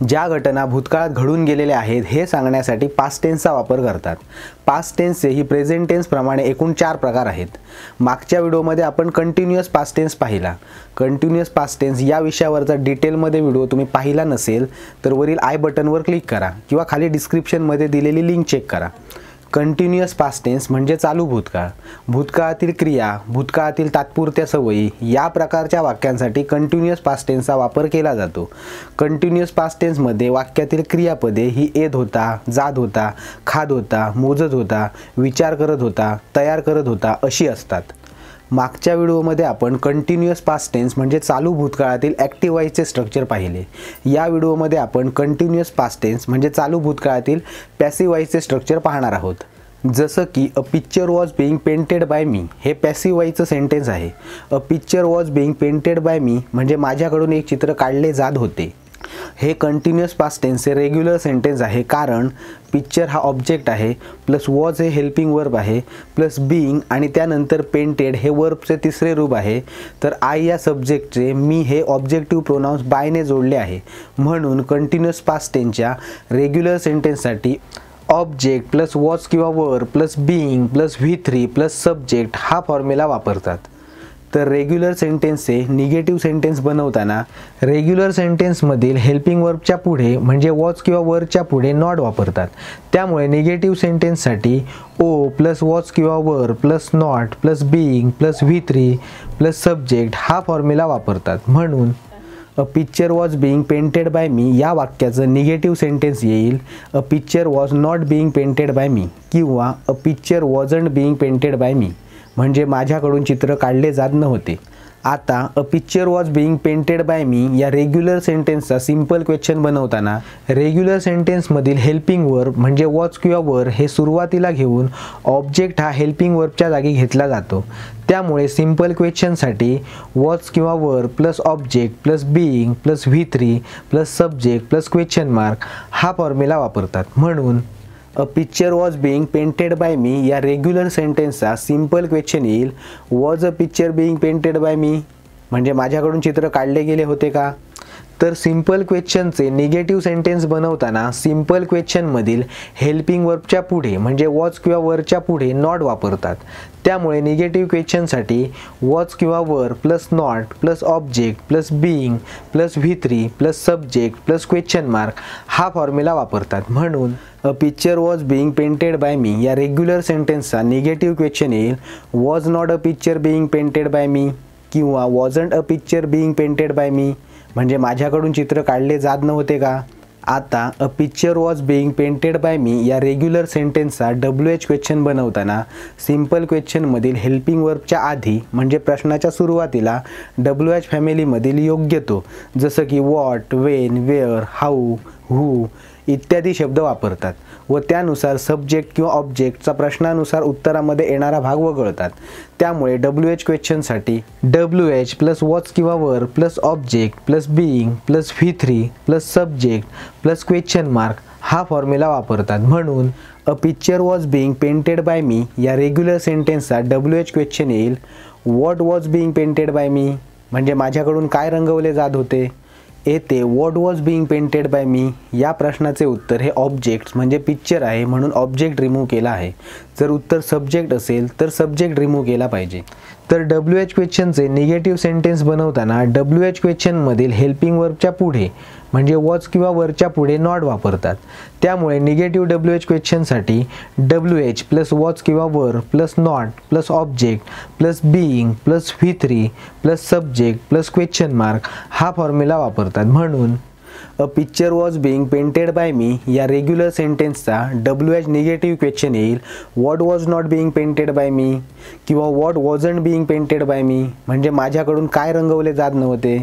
ज्या घटना भूतकाळात घडून गेलेल्या आहेत हे सांगण्यासाठी पास्ट टेन्सचा वापर करतात। पास्ट टेन्सचे ही प्रेझेंट टेन्स प्रमाणे एकूण 4 प्रकार आहेत। मागच्या व्हिडिओमध्ये आपण कंटिन्युअस पास्ट टेन्स पाहिला। कंटिन्युअस पास्ट टेन्स या विषयावरचा डिटेलमध्ये व्हिडिओ तुम्ही पाहिला नसेल तर वरील आय बटनवर क्लिक करा किंवा खाली डिस्क्रिप्शनमध्ये दिलेली लिंक चेक करा। कंटिन्युअस पास्ट टेन्स म्हणजे चालू भूतकाळ, भूतकाळातील क्रिया, भूतकाळातील तात्पुरत्या सवयी या प्रकारच्या वाक्यांसाठी कंटिन्युअस पास्ट टेन्सचा वापर केला जातो। कंटिन्युअस पास्ट टेन्समध्ये वाक्यातील क्रियापदे ही येत होता, जात होता, खात होता, मोजत होता, विचार करत होता, तयार करत होता अशी असतात। मागच्या व्हिडिओमध्ये आपण कंटिन्युअस पास्ट टेन्स म्हणजे चालू भूतकाळातील ॲक्टिव्ह वॉइसचे स्ट्रक्चर पाहिले। या व्हिडिओमध्ये आपण कंटिन्युअस पास्ट टेन्स म्हणजे चालू भूतकाळातील पॅसिव्ह वॉइसचे स्ट्रक्चर पाहणार आहोत। जसं की a picture was being painted by me हे पॅसिव्ह वॉइसचं सेंटेन्स आहे। A picture was being painted by me म्हणजे माझ्याकडून एक चित्र काढले जात होते। हे कंटिन्युअस पास्ट टेन्सचे रेग्युलर सेंटेन्स आहे, कारण पिक्चर हा ऑब्जेक्ट आहे, प्लस वॉज हे हेल्पिंग वर्ब आहे, प्लस बीइंग आणि त्यानंतर पेंटेड हे वर्बचे तिसरे रूप आहे, तर आय या सब्जेक्टचे मी हे ऑब्जेक्टिव्ह प्रोनाउन्स बायने जोडले आहे। म्हणून कंटिन्युअस पास्ट टेन्सच्या रेग्युलर सेंटेन्ससाठी ऑब्जेक्ट प्लस वॉज किंवा were plus being plus V3 plus subject हा फॉर्म्युला वापरतात। तर रेग्युलर सेंटेन्सचे निगेटिव्ह सेंटेन्स बनवताना रेग्युलर सेंटेन्समधील हेल्पिंग वर्बच्या पुढे म्हणजे वॉज किंवा वरच्या पुढे नॉट वापरतात। त्यामुळे निगेटिव्ह सेंटेन्ससाठी ओ प्लस वॉज किंवा were plus not plus being plus V3 plus subject हा फॉर्म्युला वापरतात। म्हणून a picture was being painted by me या वाक्याचं निगेटिव्ह सेंटेन्स येईल a picture was not being painted by me किंवा a picture wasn't being painted by me म्हणजे माझ्याकडून चित्र काढले जात नव्हते। आता a picture was being painted by me या रेग्युलर सेंटेन्सचा सिंपल क्वेश्चन बनवताना रेग्युलर सेंटेन्समधील हेल्पिंग वर्ब म्हणजे वॉज किंवा वर हे सुरुवातीला घेऊन ऑब्जेक्ट हा हेल्पिंग वर्बच्या जागी घेतला जातो। त्यामुळे सिंपल क्वेश्चनसाठी वॉज किंवा were plus object plus being plus V3 plus subject plus question mark हा फॉर्म्युला वापरतात। म्हणून a picture was being painted by me या रेग्युलर सेंटेन्सचा सिंपल क्वेश्चन येईल was a picture being painted by me म्हणजे माझ्याकडून चित्र काढले गेले होते का। तर सिंपल क्वेश्चनचे निगेटिव्ह सेंटेन्स बनवताना सिंपल क्वेश्चनमधील हेल्पिंग वर्बच्या पुढे म्हणजे वॉज किंवा वरच्या पुढे नॉट वापरतात। त्यामुळे निगेटिव्ह क्वेश्चनसाठी वॉज किंवा were plus not plus object plus being plus V3 plus subject plus question mark हा फॉर्म्युला वापरतात। म्हणून a picture was being painted by me या रेग्युलर सेंटेन्सचा निगेटिव्ह क्वेश्चन येईल was not a picture being painted by me किंवा wasn't a picture being painted by me म्हणजे माझ्याकडून चित्र काढले जात नव्हते का। आता a picture was being painted by me या रेग्युलर सेंटेन्सचा WH क्वेश्चन बनवताना सिंपल क्वेश्चनमधील हेल्पिंग वर्बच्या आधी म्हणजे प्रश्नाच्या सुरुवातीला WH फॅमिलीमधील योग्य तो जसं की वॉट, वेन, वेअर, हाऊ, हू इत्यादी शब्द वापरतात व त्यानुसार सब्जेक्ट किंवा ऑब्जेक्टचा प्रश्नानुसार उत्तरामध्ये येणारा भाग वगळतात। त्यामुळे WH क्वेश्चनसाठी WH प्लस वॉज किंवा were plus object plus being plus V3 plus subject plus question mark हा फॉर्म्युला वापरतात। म्हणून a picture was being painted by me या रेग्युलर सेंटेन्सचा WH क्वेश्चन येईल what was being painted by me म्हणजे माझ्याकडून काय रंगवले जात होते। येथे what was being painted by me या प्रश्नाचे उत्तर हे ऑब्जेक्ट्स म्हणजे पिक्चर आहे, म्हणून ऑब्जेक्ट रिमूव्ह केला आहे। जर उत्तर सब्जेक्ट असेल तर सब्जेक्ट रिमूव्ह केला पाहिजे। तर WH क्वेश्चनचे निगेटिव्ह सेंटेन्स बनवताना WH क्वेश्चनमधील हेल्पिंग वर्बच्या पुढे म्हणजे वॉज किंवा वरच्या पुढे नॉट वापरतात। त्यामुळे निगेटिव्ह WH क्वेश्चनसाठी WH प्लस वॉज किंवा were plus not plus object plus being plus V3 plus subject plus question mark हा फॉर्म्युला वापरतात। म्हणून a picture was being painted by me या रेग्युलर सेंटेन्सचा WH निगेटिव्ह क्वेश्चन येईल what was not being painted by me किंवा what wasn't being painted by me म्हणजे माझ्याकडून काय रंगवले जात नव्हते।